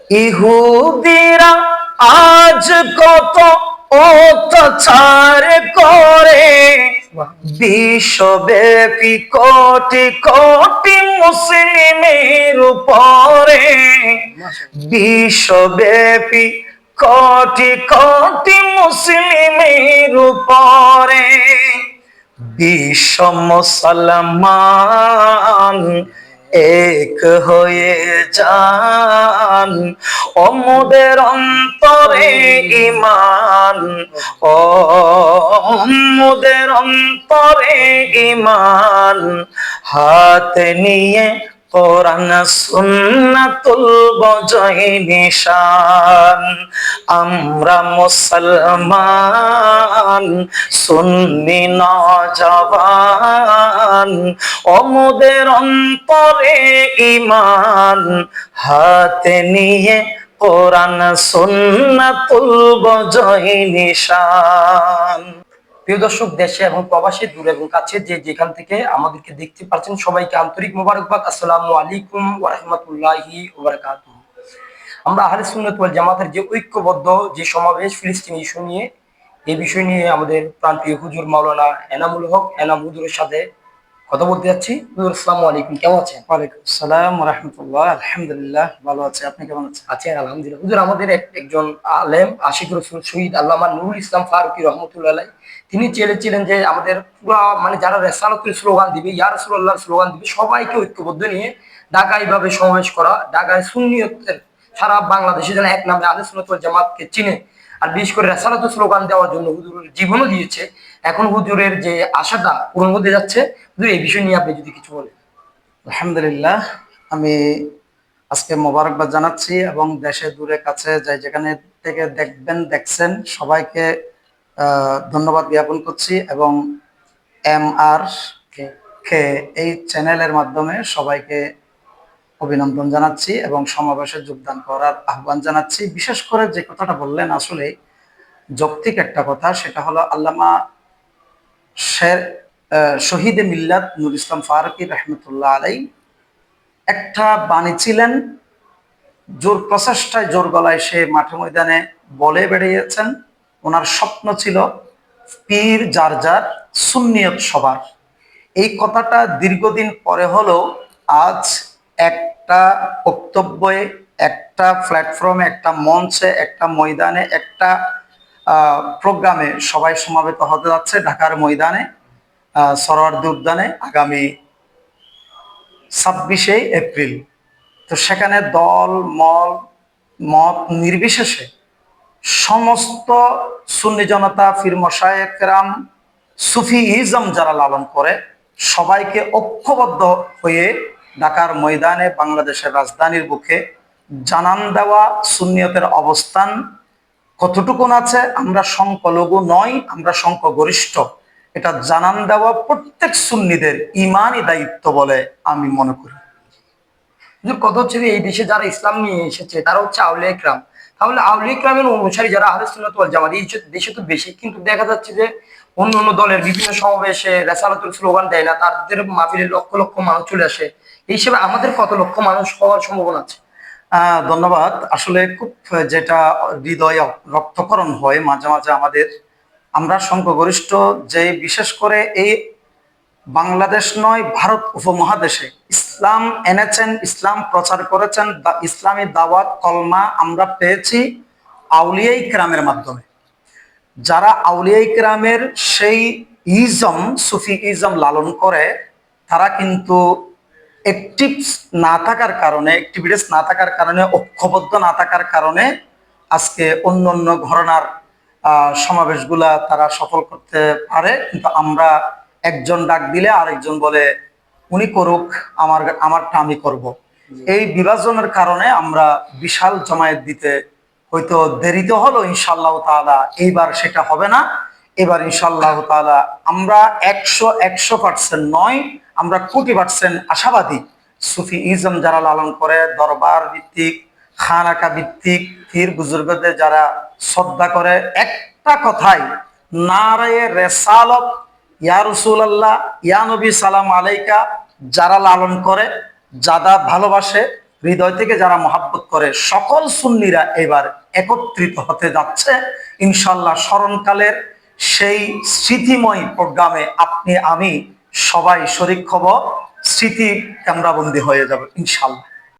ইহুদিরা আজ কত অত্যাচার করে, বিশ্বব্যাপী কোটি কোটি মুসলিমের উপরে, বিশ্বব্যাপী কোটি কোটি মুসলিমের উপরে। বিশ্ব মুসলমান এক হয়ে যান, ও মোদের অন্তরে ঈমান, ও মোদের অন্তরে ঈমান, হাতে নিয়ে কোরআন সুন্নাতুল বজয় নিশান। আমরা মুসলমান সুন্নি নওজওয়ান, ও মোদের অন্তরে ঈমান, হাতে নিয়ে কোরআন সুন্নাতুল বজয় নিশান। প্রিয় দর্শক, দেশে এবং প্রবাসী দূরে এবং কাছে যে যেখান থেকে আমাদেরকে দেখতে পাচ্ছেন, সবাইকে আন্তরিক মোবারকবাদ। আসসালামু আলাইকুম ওয়া রাহমাতুল্লাহি ওয়া বারাকাতুহু। আমরা আহলে সুন্নাত ওয়াল জামাতের যে ঐক্যবদ্ধ যে সমাবেশ ফিলিস্তিন ইস্যু নিয়ে, এই বিষয় নিয়ে আমাদের প্রান্তীয় হুজুর মাওলানা এনামুল হক এনাম হুজুরের সাথে কথা বলতে যাচ্ছি। হুজুর আসসালামু আলাইকুম, কেমন আছেন? ওয়ালাইকুম আসসালাম ওয়া রাহমাতুল্লাহ। আলহামদুলিল্লাহ, ভালো আছি। আপনি কেমন আছেন? আছেন? আলহামদুলিল্লাহ। হুজুর, আমাদের একজন আলেম আশিক রসুল শহীদ আল্লামা নুরুল ইসলাম ফারুকী রহমতুল্লাহ আলাইহি, তিনি চেয়েছিলেন যে আমাদের পুরা যারা রেসালাতুল স্লোগান দিবে, ইয়া রাসূলুল্লাহর স্লোগান দিবে, সবাইকে ঐক্যবদ্ধ নিয়ে ঢাকায় এইভাবে সমাবেশ করা, ঢাকায় সুন্নিয়তের সারা বাংলাদেশে যেন এক নামে আহলে সুন্নাত ওয়াল জামাতকে চিনে, আর বিশেষ করে রেসালাতুল স্লোগান দেওয়ার জন্য হুজুরের জীবনও দিয়েছে। এখন হুজুরের যে আশাটা পূরণ হতে যাচ্ছে, হুজুর এই বিষয় নিয়ে আপনি যদি কিছু বলেন। আলহামদুলিল্লাহ, আমি আজকে মোবারকবাদ জানাচ্ছি এবং দেশে দূরে কাছে যাই যেখানে থেকে দেখবেন দেখছেন সবাইকে ধন্যবাদ জ্ঞাপন করছি এবং MR কে এই চ্যানেলের মাধ্যমে সবাইকে অভিনন্দন জানাচ্ছি এবং সমাবেশে যোগদান করার আহ্বান জানাচ্ছি। বিশেষ করে যে কথাটা বললেন আসলে যৌক্তিক একটা কথা, সেটা হলো আল্লামা শহীদে মিল্লাত নুরুল ইসলাম ফারুকী রহমতুল্লাহ আলাইহি একটা বাণী ছিলেন, জোর প্রচেষ্টায় জোর গলায় সে মাঠে ময়দানে বলে বেড়িয়েছেন। ওনার স্বপ্ন ছিল পীর যার যার, সুন্নিয়ত সবার। এই কথাটা দীর্ঘদিন পরে হলেও আজ একটা বক্তব্যে, একটা প্ল্যাটফর্মে, একটা মঞ্চে, একটা ময়দানে, একটা প্রোগ্রামে সবাই সমাবেত হতে যাচ্ছে ঢাকার ময়দানে, সরোয়ার্দী উদ্যানে আগামী 26শে এপ্রিল। তো সেখানে দল মল মত নির্বিশেষে সমস্ত সুন্নি জনতা, পীর মাশায়েখ কেরাম, সুফি ইজম যারা লালন করে, সবাইকে ঐক্যবদ্ধ হয়ে ঢাকার ময়দানে, বাংলাদেশের রাজধানীর বুকে জানান দেওয়া সুন্নিয়তের অবস্থান কতটুকুন আছে। আমরা সংখ্যালঘু নই, আমরা সংখ্যাগরিষ্ঠ, এটা জানান দেওয়া প্রত্যেক সুন্নিদের ইমানই দায়িত্ব বলে আমি মনে করি। কথা হচ্ছে যে এই দেশে যারা ইসলাম নিয়ে এসেছে তারা হচ্ছে আউলিয়া ইকরাম। তাহলে আউলিয়া ইকরামের অনুসারী যারা আহলে সুন্নাত ওয়াল জামাত, এই দেশে তো বেশি, কিন্তু দেখা যাচ্ছে যে অন্য অন্য দলের বিভিন্ন সমাবেশে রেসালাতুল স্লোগান দেয় না, তাদের মাহফিলে লক্ষ লক্ষ মানুষ চলে আসে। এই হিসেবে আমাদের কত লক্ষ মানুষ হওয়ার সম্ভাবনা আছে? ধন্যবাদ। আসলে খুব যেটা হৃদয় রক্তকরণ হয় মাঝে মাঝে আমাদের, আমরা সংখ্যাগরিষ্ঠ যে, বিশেষ করে এই বাংলাদেশ নয় ভারত উপমহাদেশে ইসলাম এনেছেন, ইসলাম প্রচার করেছেন, ইসলামী দাওয়াত কলমা আমরা পেয়েছি আউলিয়া ইকরামের মাধ্যমে। যারা আউলিয়া ইকরামের সেই ইজম, সুফি ইজম লালন করে, তারা কিন্তু অ্যাক্টিভস না থাকার কারণে, অ্যাক্টিভিটিস না থাকার কারণে, ঐক্যবদ্ধ না থাকার কারণে আজকে অন্য অন্য ঘরানার সমাবেশগুলা তারা সফল করতে পারে। কিন্তু আমরা একজন ডাক দিলে আরেকজন বলে উনি করুক, আমারটা আমি করব। এই বিভাজনের কারণে আমরা বিশাল জমায়েত দিতে হয়তো দেরিতে হলো, ইনশাআল্লাহ তাআলা এইবার সেটা হবে না। এবার ইনশাআল্লাহ তাআলা আমরা 100% নয়, আমরা 1,000,000 আশাবাদী। সুফি ইজম যারা লালন করে, দরবার ভিত্তিক, খানাকা ভিত্তিক, পীর বুজুর্গদের যারা শ্রদ্ধা করে, একটা কথাই নারায়ে রেসালত, ইয়া রাসূলুল্লাহ, ইয়া নবী সালাম আলাইকা যারা লালন করে, যারা ভালোবাসে, হৃদয় থেকে যারা মহাব্বত করে সকল সুন্নিরা এবার একত্রিত হতে যাচ্ছে ইনশাল্লাহ। স্মরণকালের সেই স্মৃতিময় প্রোগ্রামে আপনি আমি সবাই শরীক হব, স্মৃতি ক্যামেরাবন্দি হয়ে যাবে ইনশাল্লাহ।